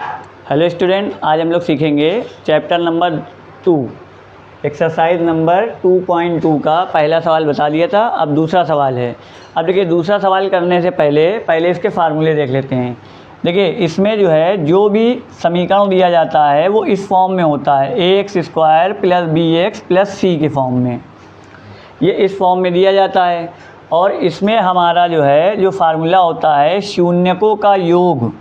Hello student, आज हम लोग सीखेंगे चैप्टर नंबर 2 एक्सरसाइज नंबर 2.2 का पहला सवाल बता दिया था। अब दूसरा सवाल है। अब देखिए, दूसरा सवाल करने से पहले इसके फार्मूले देख लेते हैं। देखिए, इसमें जो है जो भी समीकरण दिया जाता है वो इस फॉर्म में होता है, ax² plus bx plus c के फॉर्म में। ये इस फॉर्म में दिया जाता है और इसमें हमारा जो है जो फार्मूला होता है शून्यकों का योग।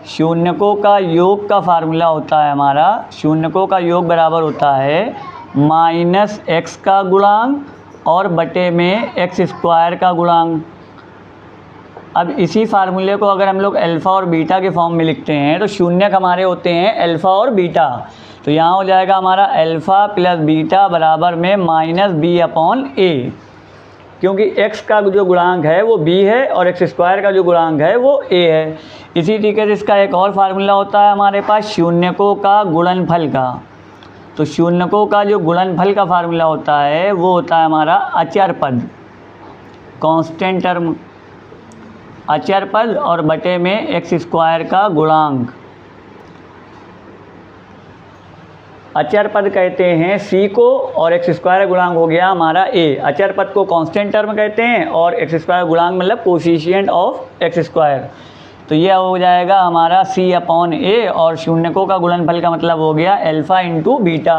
शून्यकों का योग का फार्मूला होता है हमारा, शून्यकों का योग बराबर होता है -x का गुणांक और बटे में x² का गुणांक। अब इसी फार्मूले को अगर हम लोग अल्फ़ा और बीटा के फॉर्म में लिखते हैं तो शून्यक हमारे होते हैं अल्फ़ा और बीटा। तो यहाँ हो जाएगा हमारा अल्फ़ा प्लस बीटा बराबर में -b/a, क्योंकि x का जो गुणांक है वो b है और x² का जो गुणांक है वो a है। इसी तरीके से इसका एक और फार्मूला होता है हमारे पास शून्यकों का गुणनफल का। तो शून्यकों का जो गुणनफल का फार्मूला होता है वो होता है हमारा अचर पद, कांस्टेंट टर्म, अचर पद और बटे में x² का गुणांक। अचर पद कहते हैं c को और x² गुणांक हो गया हमारा a। अचर पद को कांस्टेंट टर्म कहते हैं और x² गुणांक मतलब कोफिशिएंट ऑफ x²। तो ये हो जाएगा हमारा c/a और शून्यकों का गुणनफल का मतलब हो गया अल्फ़ा इंटू बीटा।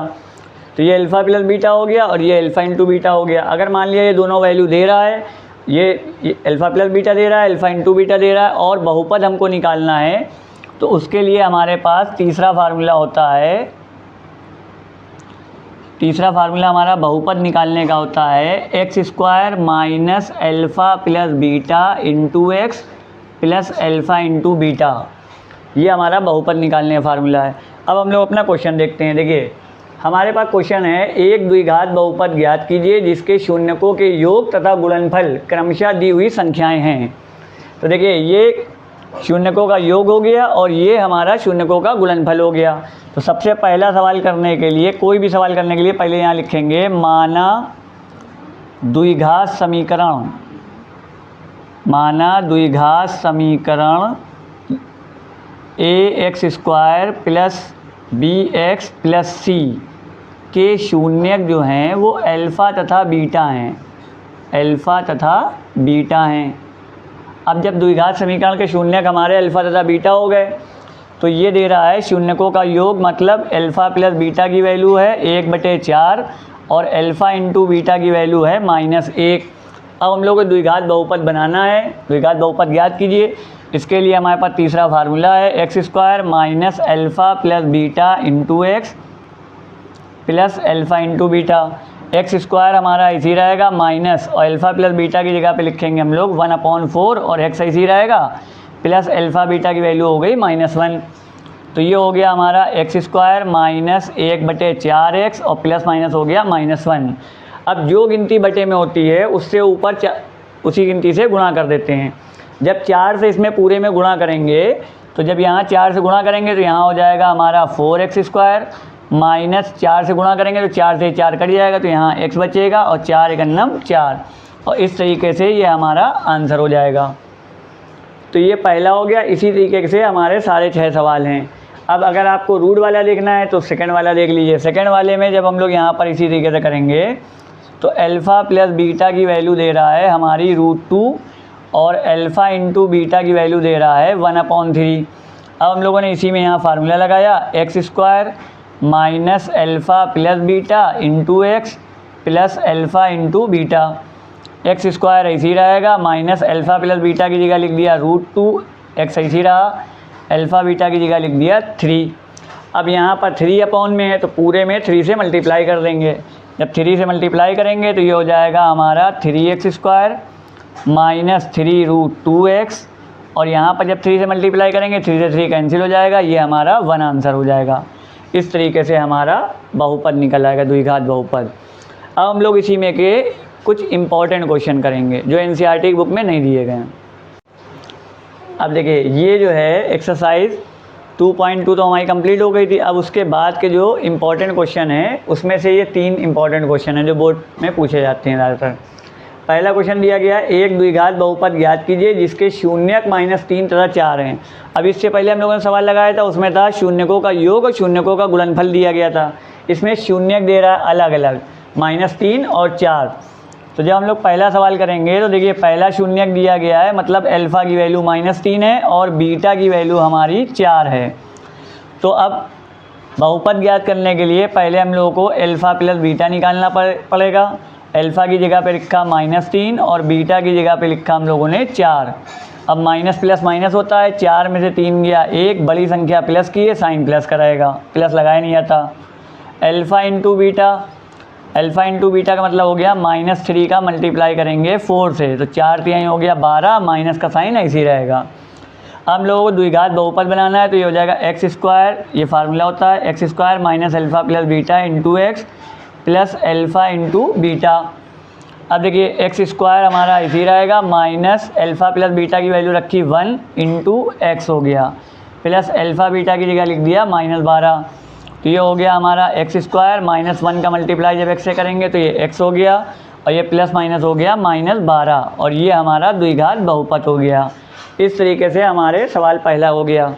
तो ये अल्फ़ा प्लस बीटा हो गया और ये अल्फ़ा इंटू बीटा हो गया। अगर मान लिया ये दोनों वैल्यू दे रहा है, ये अल्फ़ा प्लस बीटा दे रहा है, अल्फ़ा इंटू बीटा दे रहा है और बहुपद हमको निकालना है, तो उसके लिए हमारे पास तीसरा फार्मूला होता है। तीसरा फार्मूला हमारा बहुपद निकालने का होता है x² minus alpha plus beta into x plus alpha into beta. ये हमारा बहुपद निकालने का फार्मूला है। अब हम लोग अपना क्वेश्चन देखते हैं। देखिए, हमारे पास क्वेश्चन है एक द्विघात बहुपद ज्ञात कीजिए जिसके शून्यकों के योग तथा गुणनफल क्रमशः दी हुई संख्याएं हैं। तो देखिए, ये शून्यकों का योग हो गया और ये हमारा शून्यकों का गुणनफल हो गया। तो सबसे पहला सवाल करने के लिए, कोई भी सवाल करने के लिए पहले यहाँ लिखेंगे माना द्विघात समीकरण, माना द्विघात समीकरण ax² plus bx plus c के शून्यक जो हैं वो अल्फ़ा तथा बीटा हैं, अल्फ़ा तथा बीटा हैं। अब जब द्विघात समीकरण के शून्यक हमारे अल्फ़ा तथा बीटा हो गए तो ये दे रहा है शून्यकों का योग, मतलब अल्फ़ा प्लस बीटा की वैल्यू है 1/4 और अल्फ़ा इंटू बीटा की वैल्यू है -1। अब हम लोग को द्विघात बहुपद बनाना है, द्विघात बहुपद ज्ञात कीजिए। इसके लिए हमारे पास तीसरा फार्मूला है x² minus alpha plus beta into x plus alpha into beta. x² हमारा इसी रहेगा माइनस और अल्फ़ा प्लस बीटा की जगह पे लिखेंगे हम लोग 1/4 और x इसी रहेगा प्लस अल्फ़ा बीटा की वैल्यू हो गई -1। तो ये हो गया हमारा x² माइनस 1/4x और प्लस माइनस हो गया -1। अब जो गिनती बटे में होती है उससे ऊपर उसी गिनती से गुणा कर देते हैं। जब 4 से इसमें पूरे में गुणा करेंगे तो जब यहाँ 4 से गुणा करेंगे तो यहाँ हो जाएगा हमारा 4x² माइनस 4 से गुणा करेंगे तो 4 से 4 कट जाएगा तो यहाँ x बचेगा और 4 × 4 और इस तरीके से ये हमारा आंसर हो जाएगा। तो ये पहला हो गया। इसी तरीके से हमारे सारे 6 सवाल हैं। अब अगर आपको रूट वाला देखना है तो सेकंड वाला देख लीजिए। सेकंड वाले में जब हम लोग यहाँ पर इसी तरीके से करेंगे तो अल्फ़ा प्लस बीटा की वैल्यू दे रहा है हमारी √2 और अल्फ़ा इंटू बीटा की वैल्यू दे रहा है 1/3। अब हम लोगों ने इसी में यहाँ फार्मूला लगाया x² minus alpha plus beta into x plus alpha into beta. x² इसी रहेगा माइनस अल्फ़ा प्लस बीटा की जगह लिख दिया √2, x इसी रहा, अल्फ़ा बीटा की जगह लिख दिया 3। अब यहाँ पर 3 में है तो पूरे में 3 से मल्टीप्लाई कर देंगे। जब 3 से मल्टीप्लाई करेंगे तो ये हो जाएगा हमारा 3x² माइनस 3√2x और यहाँ पर जब 3 से मल्टीप्लाई करेंगे 3 से 3 कैंसिल हो जाएगा, ये हमारा 1 आंसर हो जाएगा। इस तरीके से हमारा बहुपद निकल आएगा, द्विघात बहुपद। अब हम लोग इसी में के कुछ इम्पॉर्टेंट क्वेश्चन करेंगे जो NCERT की बुक में नहीं दिए गए हैं। अब देखिए, ये जो है एक्सरसाइज 2.2 तो हमारी कंप्लीट हो गई थी। अब उसके बाद के जो इम्पोर्टेंट क्वेश्चन हैं उसमें से ये 3 इम्पॉर्टेंट क्वेश्चन हैं जो बोर्ड में पूछे जाते हैं ज़्यादातर। पहला क्वेश्चन दिया गया है एक द्विघात बहुपद ज्ञात कीजिए जिसके शून्यक -3 तथा 4 हैं। अब इससे पहले हम लोगों ने सवाल लगाया था, उसमें था शून्यकों का योग और शून्यकों का गुणनफल दिया गया था। इसमें शून्यक दे रहा है अलग अलग -3 और 4। तो जब हम लोग पहला सवाल करेंगे तो देखिए पहला शून्यक दिया गया है, मतलब अल्फ़ा की वैल्यू -3 है और बीटा की वैल्यू हमारी 4 है। तो अब बहुपद ज्ञात करने के लिए पहले हम लोगों को अल्फ़ा प्लस बीटा निकालना पड़ेगा। अल्फ़ा की जगह पे लिखा -3 और बीटा की जगह पे लिखा हम लोगों ने 4। अब माइनस प्लस माइनस होता है, 4 में से 3 गया 1, बड़ी संख्या प्लस की है, साइन प्लस कराएगा, प्लस लगाया नहीं आता। Alpha into beta, alpha into beta का मतलब हो गया -3 का मल्टीप्लाई करेंगे 4 से, तो 4 3 हो गया 12, माइनस का साइन ऐसे ही रहेगा। हम लोगों को द्विघात बहुपद बनाना है तो ये हो जाएगा x², ये फार्मूला होता है x² minus alpha plus beta into x plus alpha into beta. अब देखिए x² हमारा इसी रहेगा, माइनस अल्फ़ा प्लस बीटा की वैल्यू रखी 1 इंटू एक्स हो गया, प्लस अल्फ़ा बीटा की जगह लिख दिया -12। तो ये हो गया हमारा x² माइनस 1 का मल्टीप्लाई जब x से करेंगे तो ये x हो गया और ये प्लस माइनस हो गया -12 और ये हमारा द्विघात बहुपद हो गया। इस तरीके से हमारे सवाल पहला हो गया।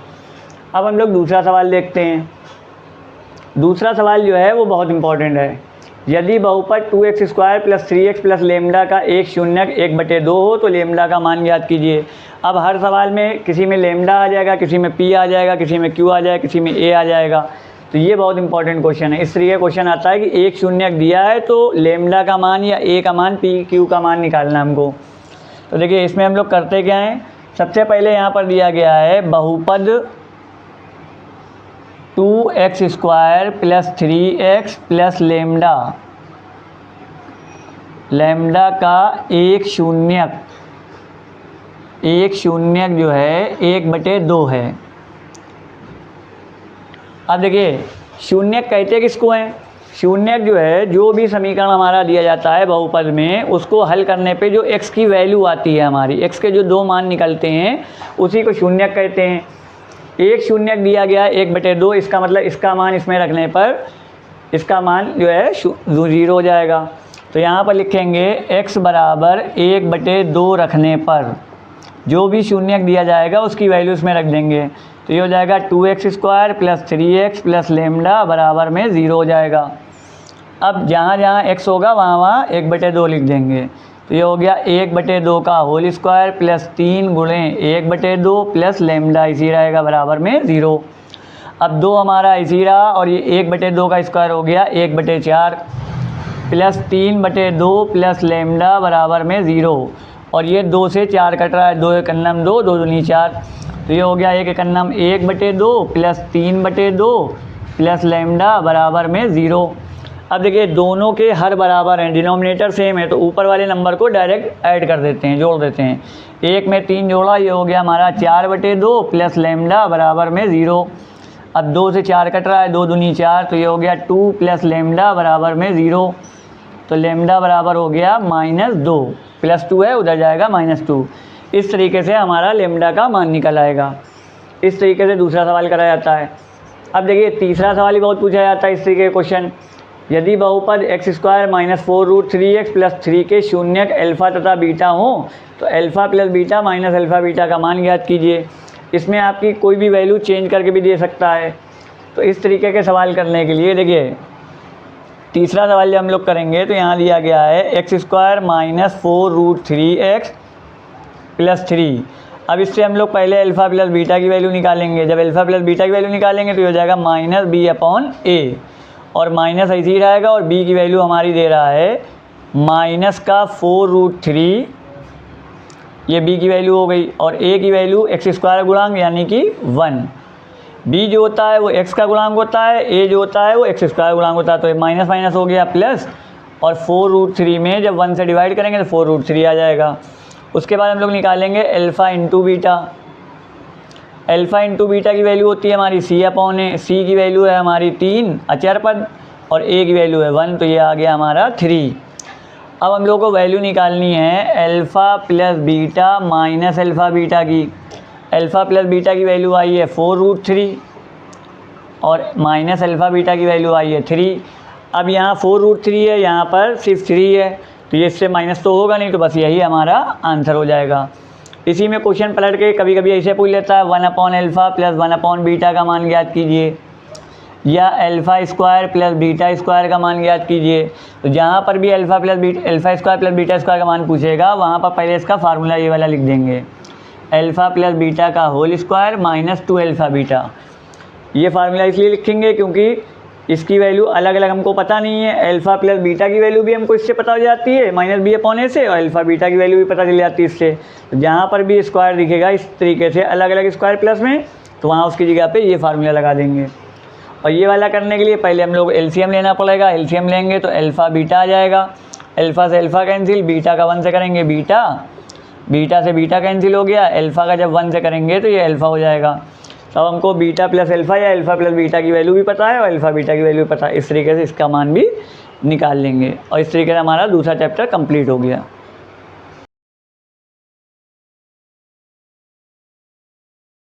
अब हम लोग दूसरा सवाल देखते हैं। दूसरा सवाल जो है वो बहुत इंपॉर्टेंट है। यदि बहुपद 2x² plus 3x plus lambda का एक शून्यक 1/2 हो तो लेमडा का मान ज्ञात कीजिए। अब हर सवाल में किसी में लेमडा आ जाएगा, किसी में p आ जाएगा, किसी में q आ जाएगा, किसी में a आ जाएगा। तो ये बहुत इंपॉर्टेंट क्वेश्चन है। इस तरीके का क्वेश्चन आता है कि एक शून्यक दिया है तो लेमडा का मान या a का मान p q का मान निकालना हमको। तो देखिए इसमें हम लोग करते क्या हैं, सबसे पहले यहाँ पर दिया गया है बहुपद 2x² plus 3x plus lambda, lambda का एक शून्यक जो है 1/2 है। अब देखिए शून्यक कहते किसको हैं, शून्यक जो है जो भी समीकरण हमारा दिया जाता है बहुपद में उसको हल करने पे जो x की वैल्यू आती है हमारी, x के जो 2 मान निकलते हैं उसी को शून्यक कहते हैं। एक शून्यक दिया गया है 1/2, इसका मतलब इसका मान इसमें रखने पर इसका मान जो है 0 हो जाएगा। तो यहाँ पर लिखेंगे x बराबर 1/2 रखने पर जो भी शून्यक दिया जाएगा उसकी वैल्यू इसमें रख देंगे। तो ये हो जाएगा 2x² plus 3x plus lambda बराबर में 0 हो जाएगा। अब जहाँ जहाँ x होगा वहाँ वहाँ 1/2 लिख देंगे। तो ये हो गया 1/2 का होल स्क्वायर प्लस 3 गुणे 1/2 प्लस लेमडा इसी रहेगा बराबर में 0। अब 2 हमारा इसी रहा और ये 1/2 का स्क्वायर हो गया 1/4 प्लस 3/2 प्लस लेमडा बराबर में 0 और ये 2 से 4 कट रहा है, 2 एक अन्नम 2, 2 दूनी 4। तो ये हो गया 1 एक अन्नम 1/2 प्लस 3/2 प्लस लेमडा बराबर में 0। अब देखिए दोनों के हर बराबर हैं, डिनोमिनेटर सेम है, तो ऊपर वाले नंबर को डायरेक्ट ऐड कर देते हैं, जोड़ देते हैं। 1 में 3 जोड़ा, ये हो गया हमारा 4/2 प्लस लेमडा बराबर में 0। अब 2 से 4 कट रहा है, 2 दूनी 4, तो ये हो गया 2 प्लस लेमडा बराबर में 0। तो लेमडा बराबर हो गया -2, प्लस 2 है उधर जाएगा -2। इस तरीके से हमारा लेमडा का मान निकल आएगा। इस तरीके से दूसरा सवाल करा जाता है। अब देखिए तीसरा सवाल ही बहुत पूछा जाता है इस तरीके के क्वेश्चन। यदि बहुपद x² माइनस 4√3x प्लस 3 के शून्यक अल्फ़ा तथा बीटा हो तो alpha plus beta minus alpha beta का मान ज्ञात कीजिए। इसमें आपकी कोई भी वैल्यू चेंज करके भी दे सकता है। तो इस तरीके के सवाल करने के लिए देखिए तीसरा सवाल जब हम लोग करेंगे तो यहाँ दिया गया है x² माइनस 4√3x प्लस 3। अब इससे हम लोग पहले अल्फ़ा प्लस बीटा की वैल्यू निकालेंगे। जब अल्फ़ा प्लस बीटा की वैल्यू निकालेंगे तो ये हो जाएगा -b/a और माइनस ऐसे ही रहेगा और b की वैल्यू हमारी दे रहा है -4√3, ये b की वैल्यू हो गई और a की वैल्यू x² गुणांक यानी कि 1। b जो होता है वो x का गुणांक होता है, a जो होता है वो x² गुणांक होता है। तो माइनस माइनस हो गया प्लस और 4√3 में जब 1 से डिवाइड करेंगे तो 4√3 आ जाएगा। उसके बाद हम लोग निकालेंगे alpha into beta. Alpha into beta की वैल्यू होती है हमारी c/a, c की वैल्यू है हमारी 3 अचर पद और a की वैल्यू है 1, तो ये आ गया हमारा 3। अब हम लोग को वैल्यू निकालनी है alpha plus beta minus alpha beta की। अल्फ़ा प्लस बीटा की वैल्यू आई है 4√3 और माइनस अल्फ़ा बीटा की वैल्यू आई है 3। अब यहाँ 4√3 है, यहाँ पर सिर्फ 3 है, तो ये इससे माइनस तो होगा नहीं, तो बस यही हमारा आंसर हो जाएगा। इसी में क्वेश्चन पलट के कभी कभी ऐसे पूछ लेता है 1/α प्लस 1/β का मान ज्ञात कीजिए, या alpha square plus beta square का मान ज्ञात कीजिए। तो जहाँ पर भी alpha square plus beta square का मान पूछेगा वहाँ पर पहले इसका फार्मूला ये वाला लिख देंगे, अल्फ़ा प्लस बीटा का होल स्क्वायर माइनस 2α बीटा। ये फार्मूला इसलिए लिखेंगे क्योंकि इसकी वैल्यू अलग अलग हमको पता नहीं है। अल्फ़ा प्लस बीटा की वैल्यू भी हमको इससे पता हो जाती है -b/a से, और अल्फ़ा बीटा की वैल्यू भी पता चल जाती है इससे। तो जहाँ पर भी स्क्वायर दिखेगा इस तरीके से अलग अलग स्क्वायर प्लस में, तो वहाँ उसकी जगह पे ये फार्मूला लगा देंगे। और ये वाला करने के लिए पहले हम लोग एलसीएम लेना पड़ेगा। एलसीएम लेंगे तो अल्फ़ा बीटा आ जाएगा, अल्फ़ा से अल्फ़ा कैंसिल, बीटा का 1 से करेंगे बीटा, बीटा से बीटा कैंसिल हो गया, अल्फ़ा का जब 1 से करेंगे तो ये अल्फ़ा हो जाएगा। तब हमको बीटा प्लस अल्फ़ा या अल्फ़ा प्लस बीटा की वैल्यू भी पता है और अल्फ़ा बीटा की वैल्यू भी पता है। इस तरीके से इसका मान भी निकाल लेंगे और इस तरीके से हमारा दूसरा चैप्टर कंप्लीट हो गया।